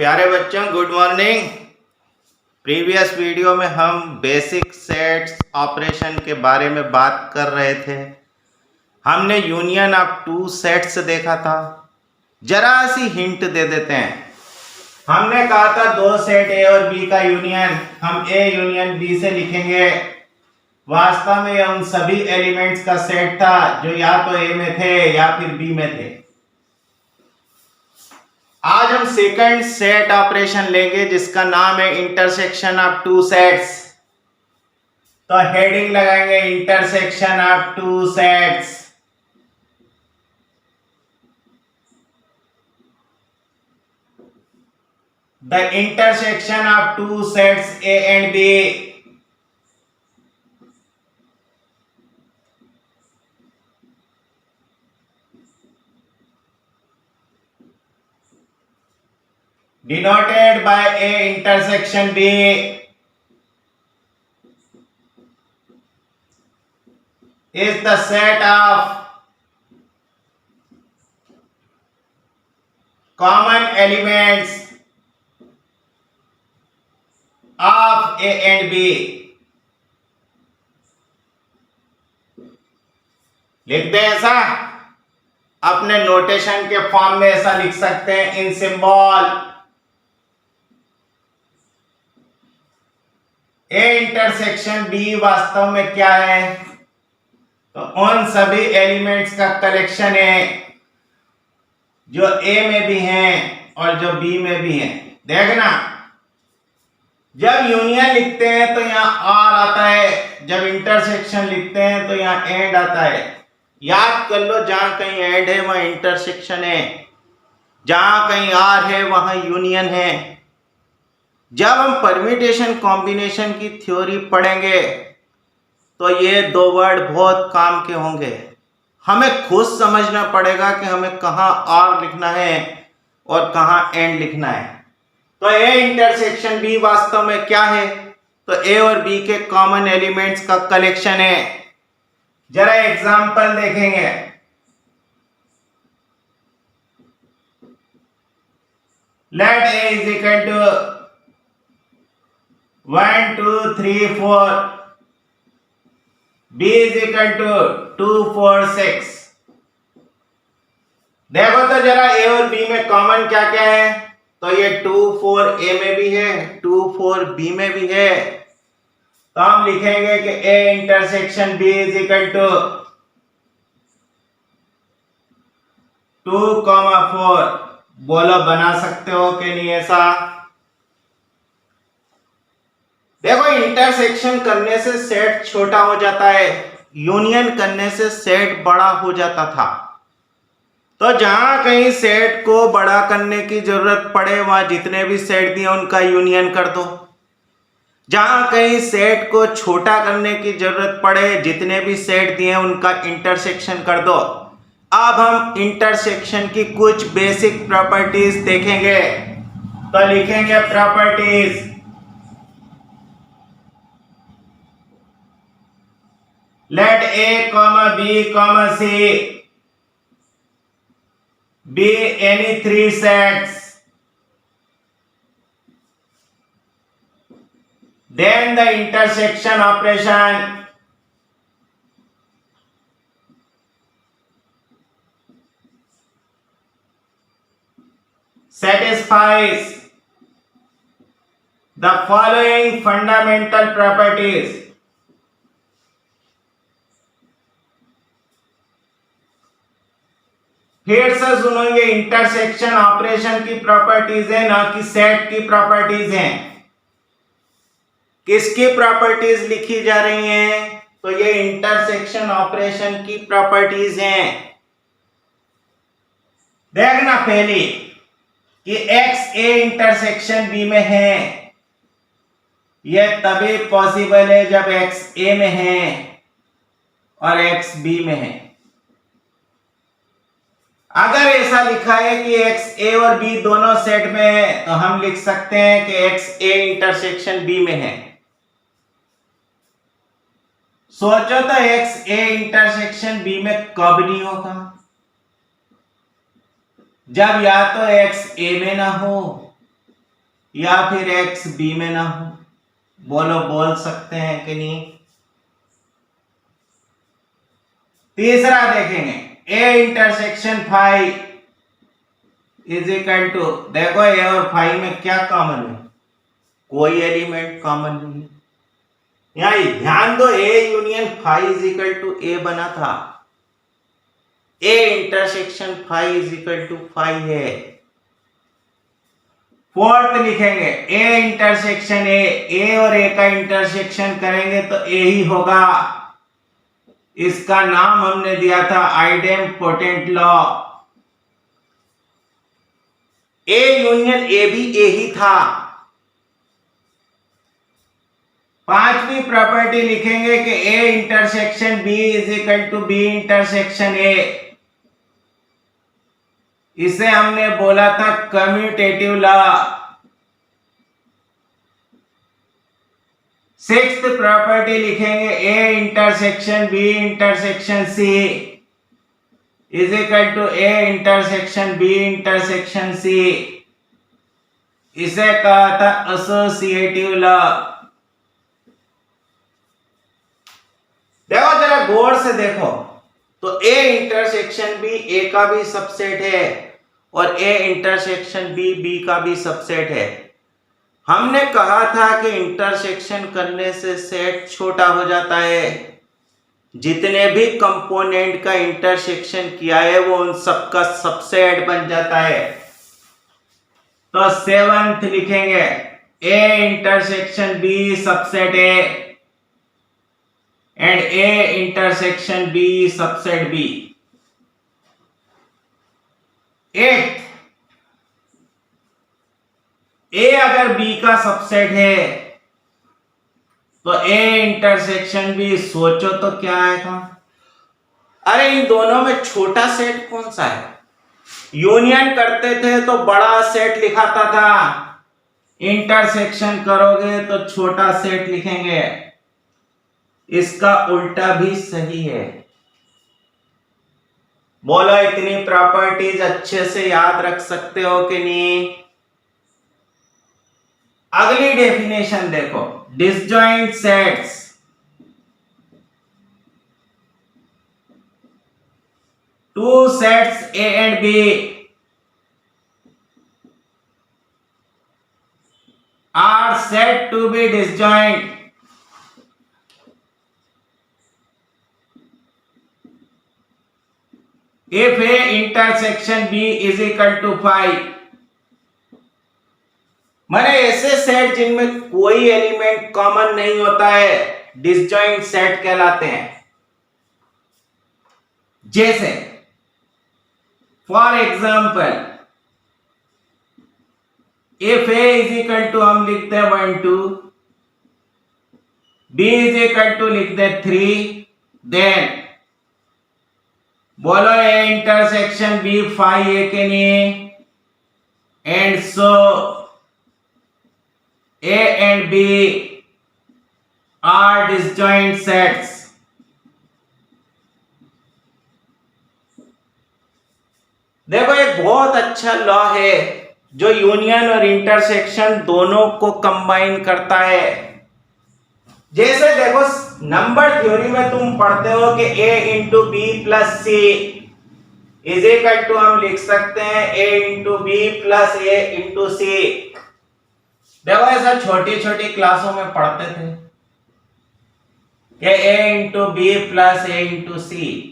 प्यारे बच्चों, good morning. Previous video में हम बेसिक सेट्स ऑपरेशन के बारे में बात कर रहे थे। हमने यूनियन ऑफ टू सेट्स देखा था। जरा सी हिंट दे देते हैं। हमने कहा था दो सेट ए और बी का यूनियन हम ए यूनियन बी से लिखेंगे। वास्तव में यह उन सभी एलिमेंट्स का सेट था जो या तो ए में थे या फिर बी में थे। आज हम सेकंड सेट ऑपरेशन लेंगे जिसका नाम है इंटरसेक्शन ऑफ टू सेट्स। तो हेडिंग लगाएंगे intersection of two sets. The intersection of two sets A and B denoted by A intersection B is the set of common elements of A and B। लिख दे ऐसा, अपने notation के form में ऐसा लिख सकते हैं इन सिंबल। ए इंटरसेक्शन बी वास्तव में क्या है? तो उन सभी एलिमेंट्स का कलेक्शन है जो ए में भी हैं और जो बी में भी हैं। देखना, जब यूनियन लिखते हैं तो यहां आर आता है, जब इंटरसेक्शन लिखते हैं तो यहां एंड आता है। याद कर लो, जहां कहीं एंड है वहां इंटरसेक्शन है, जहां कहीं आर है वहां यूनियन है। जब हम परम्यूटेशन कॉम्बिनेशन की थ्योरी पढ़ेंगे तो ये दो वर्ड बहुत काम के होंगे। हमें खुद समझना पड़ेगा कि हमें कहाँ आर लिखना है और कहाँ एंड लिखना है। तो ए इंटरसेक्शन बी वास्तव में क्या है? तो ए और बी के कॉमन एलिमेंट्स का कलेक्शन है। जरा एग्जांपल देखेंगे। Let A is equal to 1 2 3 4, B is equal to 2 4 6। देखो तो जरा A और B में कॉमन क्या क्या है? तो ये 2 4 A में भी है, 2 4 B में भी है। तो हम लिखेंगे कि A intersection B is equal to 2 4। बोलो, बना सकते हो कि नहीं ऐसा? देखो, इंटरसेक्शन करने से सेट छोटा हो जाता है, यूनियन करने से सेट बड़ा हो जाता था। तो जहां कहीं सेट को बड़ा करने की जरूरत पड़े वहां जितने भी सेट दिए उनका यूनियन कर दो। जहां कहीं सेट को छोटा करने की जरूरत पड़े, जितने भी सेट दिए उनका इंटरसेक्शन कर दो। अब हम इंटरसेक्शन की कुछ बेसिक प्रॉपर्टीज देखेंगे। तो लिखेंगे properties. Let A, B, C be any three sets. Then the intersection operation satisfies the following fundamental properties. फिर से सुनोगे, इंटरसेक्शन ऑपरेशन की प्रॉपर्टीज है, ना कि सेट की प्रॉपर्टीज हैं। किसकी प्रॉपर्टीज लिखी जा रही हैं? तो ये इंटरसेक्शन ऑपरेशन की प्रॉपर्टीज हैं। देखना पहले कि एक्स ए इंटरसेक्शन बी में है। यह तभी पॉसिबल है जब एक्स ए में है और एक्स बी में है। अगर ऐसा लिखा है कि एक्स ए और बी दोनों सेट में है तो हम लिख सकते हैं कि एक्स ए इंटरसेक्शन बी में है। सोचो तो एक्स ए इंटरसेक्शन बी में कब नहीं होगा? जब या तो एक्स ए में ना हो या फिर x b में ना हो? बोल सकते हैं कि नहीं? तीसरा देखेंगे, a intersection phi is equal to, देखो a और फाई में क्या कॉमन है? कोई एलिमेंट कॉमन नहीं। यहां ध्यान दो, a union phi is equal to a बना था, a intersection phi is equal to phi है। फोर्थ लिखेंगे, a इंटरसेक्शन a और a का इंटरसेक्शन करेंगे तो a ही होगा। इसका नाम हमने दिया था idempotent law. a union a भी a ही था। पांचवी प्रॉपर्टी लिखेंगे कि a intersection b is equal to b intersection a। इसे हमने बोला था कम्यूटेटिव लॉ। सिक्स्थ प्रॉपर्टी लिखेंगे, a intersection b intersection c is equal to a intersection b intersection c। इसे कहा था एसोसिएटिव लॉ। देखो जरा गौर से देखो, तो a इंटरसेक्शन b a का भी सबसेट है और a इंटरसेक्शन b का भी सबसेट है। हमने कहा था कि इंटरसेक्शन करने से सेट छोटा हो जाता है। जितने भी कंपोनेंट का इंटरसेक्शन किया है वो उन सबका सबसेट बन जाता है। तो सेवंथ लिखेंगे, a intersection b subset a and a intersection b subset b। Eight, a अगर b का सबसेट है तो a इंटरसेक्शन b, सोचो तो क्या आएगा? अरे इन दोनों में छोटा सेट कौन सा है? यूनियन करते थे तो बड़ा सेट लिखाता था, इंटरसेक्शन करोगे तो छोटा सेट लिखेंगे। इसका उल्टा भी सही है। बोलो इतनी प्रॉपर्टीज अच्छे से याद रख सकते हो कि नहीं? अगली डेफिनेशन देखो, disjoint sets. Two sets A and B are said to be disjoint if A intersection B is equal to phi। माने ऐसे सेट जिनमें कोई एलिमेंट कॉमन नहीं होता है डिसजॉइंट सेट कहलाते हैं। जैसे for example, if A is equal to, हम लिखते हैं 1 2, B इज इक्वल टू लिखते हैं 3, देन बोलो A intersection B phi A के लिए, and so A and B are disjoint sets। देखो एक बहुत अच्छा लॉ है जो यूनियन और इंटरसेक्शन दोनों को कंबाइन करता है। जैसे देखो नंबर थ्योरी में तुम पढ़ते हो कि a into B plus C is equal to, हम लिख सकते हैं a into B plus A into C. देखो ऐसा छोटी छोटी क्लासों में पढ़ते थे कि a into B plus A into C.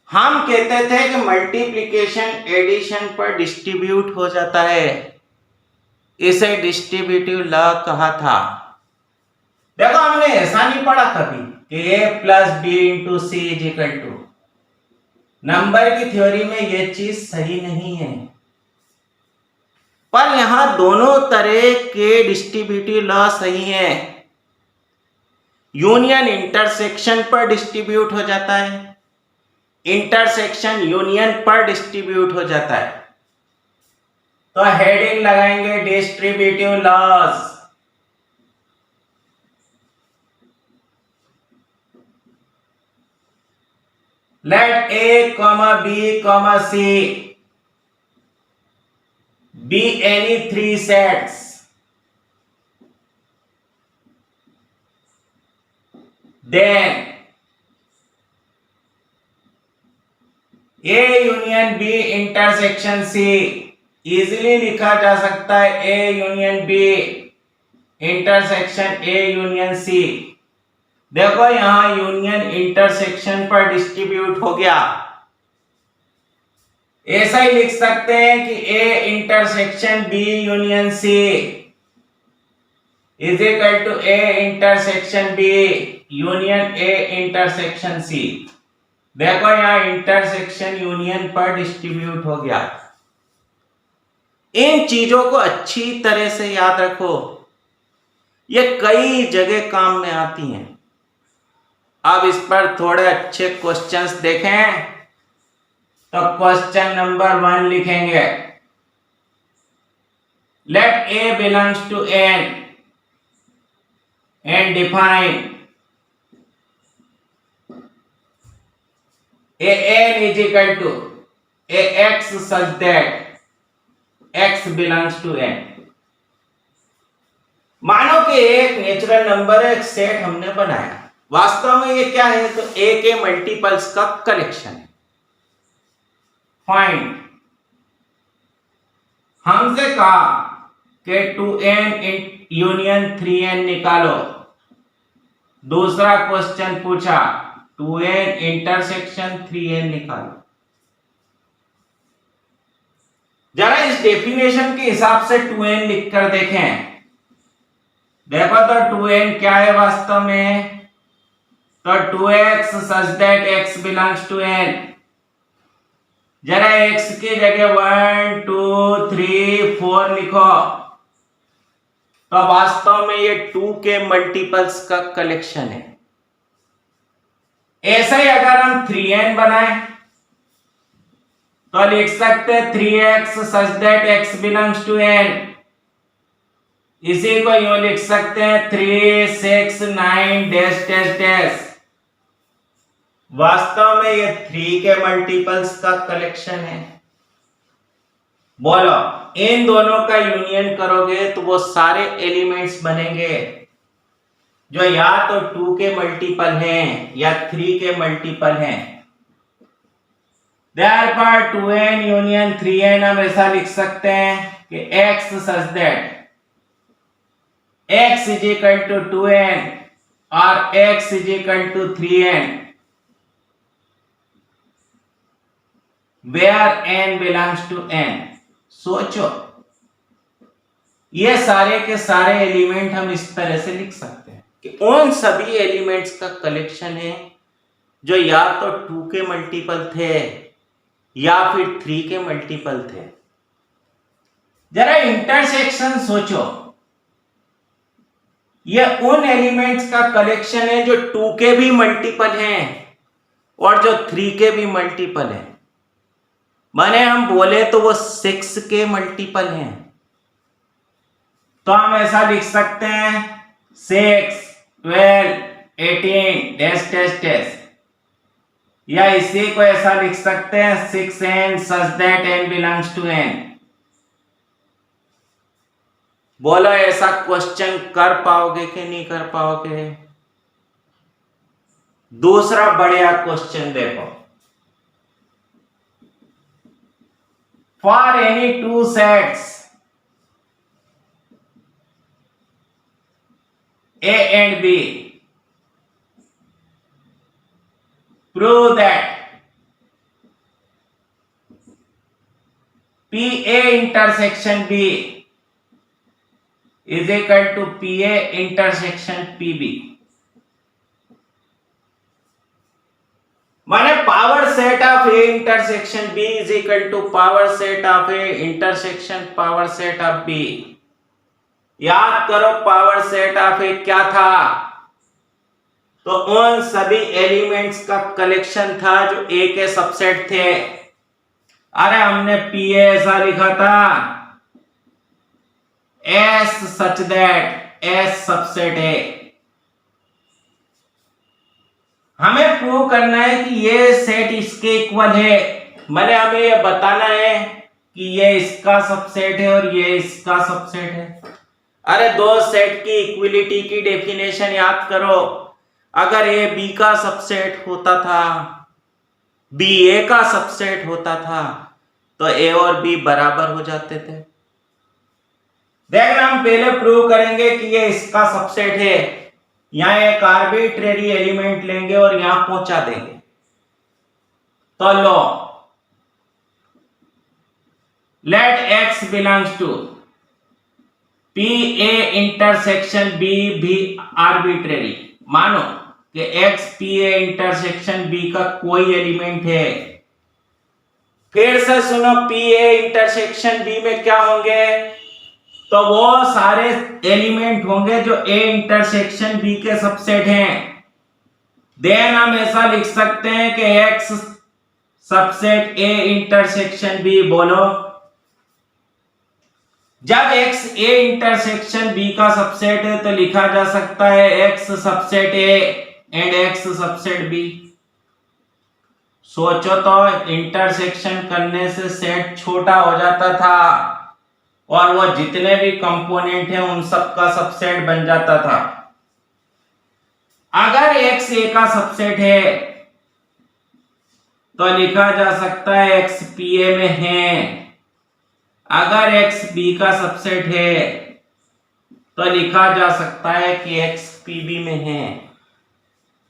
हम कहते थे कि मल्टीप्लिकेशन एडिशन पर डिस्ट्रीब्यूट हो जाता है, इसे डिस्ट्रीब्यूटिव लॉ कहा था। देखो हमने ऐसा नहीं पढ़ा कभी कि a plus B into C is equal to. Number की थ्योरी में यह चीज सही नहीं है, पर यहां दोनों तरह के डिस्ट्रीब्यूटिव लॉ सही है। यूनियन इंटरसेक्शन पर डिस्ट्रीब्यूट हो जाता है, इंटरसेक्शन यूनियन पर डिस्ट्रीब्यूट हो जाता है। तो हेडिंग लगाएंगे distributive laws. Let A, B, C be any three sets, then A union B intersection C, easily लिखा जा सकता है A union B intersection A union C। देखो यहां यूनियन इंटरसेक्शन पर डिस्ट्रीब्यूट हो गया। ऐसा ही लिख सकते हैं कि A intersection B union C is equal to A intersection B union A intersection C। देखो यहां इंटरसेक्शन यूनियन पर डिस्ट्रीब्यूट हो गया। इन चीजों को अच्छी तरह से याद रखो, ये कई जगह काम में आती हैं। अब इस पर थोड़े अच्छे क्वेश्चंस देखें तो क्वेश्चन नंबर 1 लिखेंगे, late A belongs to N and define a N is equal to a X such that X belongs to N। मानो कि एक नेचुरल नंबर एक सेट हमने बनाया, वास्तव में ये क्या है तो A के मल्टीपल्स का कलेक्शन है। फाइंड, हमसे कहा कि 2n यूनियन 3n निकालो। दूसरा क्वेश्चन पूछा 2n इंटरसेक्शन 3n निकालो। जरा इस डेफिनेशन के हिसाब से 2n लिखकर देखें। देखो तो 2n क्या है वास्तव में, तो 2x such that x belongs to n। जरा x की जगह 1 2 3 4 लिखो, तो वास्तव में ये 2 के मल्टीपल्स का कलेक्शन है। ऐसे ही अगर हम 3n बनाएं तो लिख सकते हैं 3x such that x belongs to n। इसी को यूं लिख सकते हैं 3 6 9 डैश डैश डैश। वास्तव में ये 3 के मल्टीपल्स का कलेक्शन है। बोलो इन दोनों का यूनियन करोगे तो वो सारे एलिमेंट्स बनेंगे जो या तो 2 के मल्टीपल हैं या 3 के मल्टीपल हैं। Therefore 2n यूनियन 3n हम ऐसा लिख सकते हैं कि x such that x is equal to 2n और x is equal to 3n where n belongs to n। सोचो ये सारे के सारे एलिमेंट हम इस तरह से लिख सकते हैं कि उन सभी एलिमेंट्स का कलेक्शन है जो या तो 2 के मल्टीपल थे या फिर 3 के मल्टीपल थे। जरा इंटरसेक्शन सोचो, ये उन एलिमेंट्स का कलेक्शन है जो 2 के भी मल्टीपल हैं और जो 3 के भी मल्टीपल हैं। माने हम बोले तो वो 6 के मल्टीपल हैं, तो हम ऐसा लिख सकते हैं 6 12 18 डैश डैश डैश, या इसी को ऐसा लिख सकते हैं 6n such that n belongs to n। बोलो ऐसा क्वेश्चन कर पाओगे कि नहीं कर पाओगे? दूसरा बढ़िया क्वेश्चन देखो, for any 2 sets A and B, prove that PA intersection B is equal to PA intersection PB। माने power set of A intersection B is equal to power set of A intersection power set of B। याद करो power set of A क्या था, तो उन सभी elements का collection था जो A के सबसेट थे। अरे हमने PA ऐसा लिखा था S such that S subset है। हमें प्रूव करना है कि ये सेट इसके इक्वल है। मैंने हमें ये बताना है कि ये इसका सबसेट है और ये इसका सबसेट है। अरे दो सेट की इक्विलिटी की डेफिनेशन याद करो। अगर ए बी का सबसेट होता था, बी ए का सबसेट होता था, तो ए और बी बराबर हो जाते थे। देखना हम पहले प्रूव करेंगे कि ये इसका सबसेट है। यहां एक आर्बिट्रेरी एलिमेंट लेंगे और यहां पहुंचा देंगे। तो लो, let X belongs to P A intersection B भी आर्बिट्रेरी। मानो कि X P A intersection B का कोई एलिमेंट है। फिर से सुनो, पी ए इंटरसेक्शन बी में क्या होंगे? तो वो सारे एलिमेंट होंगे जो ए इंटरसेक्शन बी के सबसेट हैं। देन हम ऐसा लिख सकते हैं कि X subset A intersection B. बोलो, जब x a इंटरसेक्शन b का सबसेट है तो लिखा जा सकता है x subset a and x subset b। सोचो तो, इंटरसेक्शन करने से सेट छोटा हो जाता था और वो जितने भी कंपोनेंट हैं उन सब का सबसेट बन जाता था। अगर x a का सबसेट है तो लिखा जा सकता है x p a में है। अगर x b का सबसेट है तो लिखा जा सकता है कि x pb में है।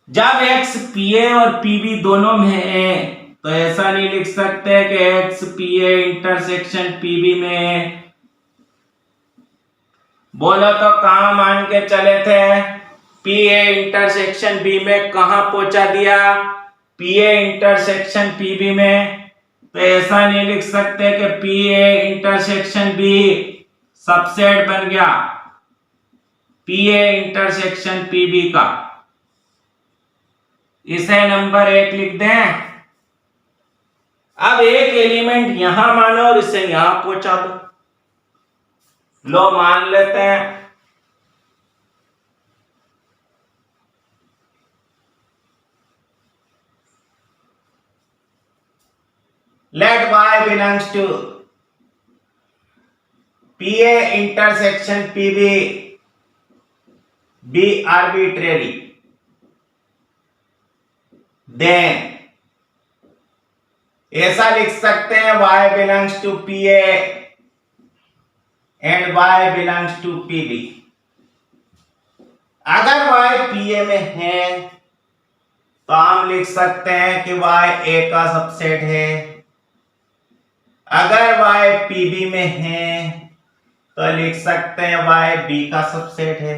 जब x pa और pb दोनों में है तो ऐसा नहीं लिख सकते कि x pa इंटरसेक्शन pb में है। बोलो तो कहां मान के चले थे? pa इंटरसेक्शन b में कहां पहुंचा दिया? pa इंटरसेक्शन pb में। तो ऐसा नहीं लिख सकते कि P A intersection B subset बन गया P A intersection P B का। इसे नंबर 1 लिख दें। अब एक एलिमेंट यहां मानो और इसे यहां पहुंचा दो। लो, मान लेते हैं। Let y belongs to PA intersection PB be arbitrary. Then ऐसा लिख सकते हैं y belongs to PA and y belongs to PB. अगर y PA में है तो हम लिख सकते हैं कि y A का सबसेट है। अगर y pb में है तो लिख सकते हैं y b का सबसेट है।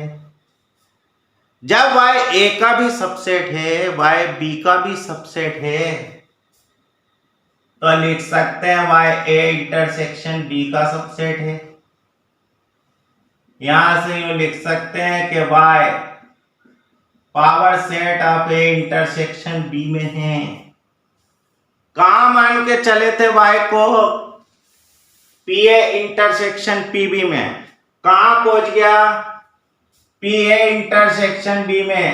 जब y a का भी सबसेट है, y b का भी सबसेट है, तो लिख सकते हैं y a इंटरसेक्शन b का सबसेट है। यहां से यूं लिख सकते हैं कि y power set of a intersection b में है। कहां मान के चले थे y को? PA इंटरसेक्शन PB में। कहां पहुंच गया? PA इंटरसेक्शन B में।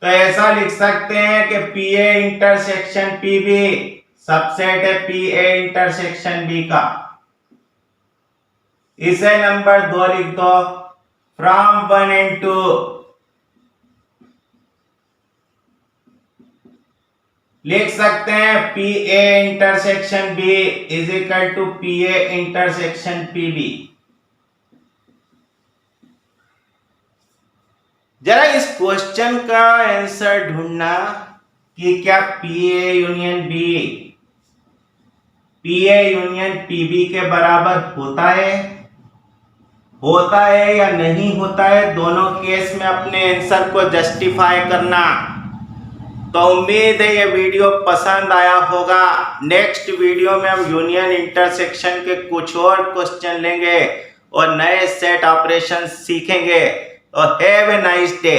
तो ऐसा लिख सकते हैं कि PA इंटरसेक्शन PB सबसेट है PA इंटरसेक्शन B का। इसे नंबर 2 लिख दो। फ्रॉम 1 and 2 लिख सकते हैं PA intersection B is equal to PA intersection PB। जरा इस क्वेश्चन का आंसर ढूंढना कि क्या PA union B PA union PB के बराबर होता है या नहीं होता है। दोनों केस में अपने आंसर को जस्टिफाई करना। तो उम्मीद है ये वीडियो पसंद आया होगा। नेक्स्ट वीडियो में हम यूनियन इंटरसेक्शन के कुछ और क्वेश्चन लेंगे और नए सेट ऑपरेशन सीखेंगे। तो हैव ए नाइस डे।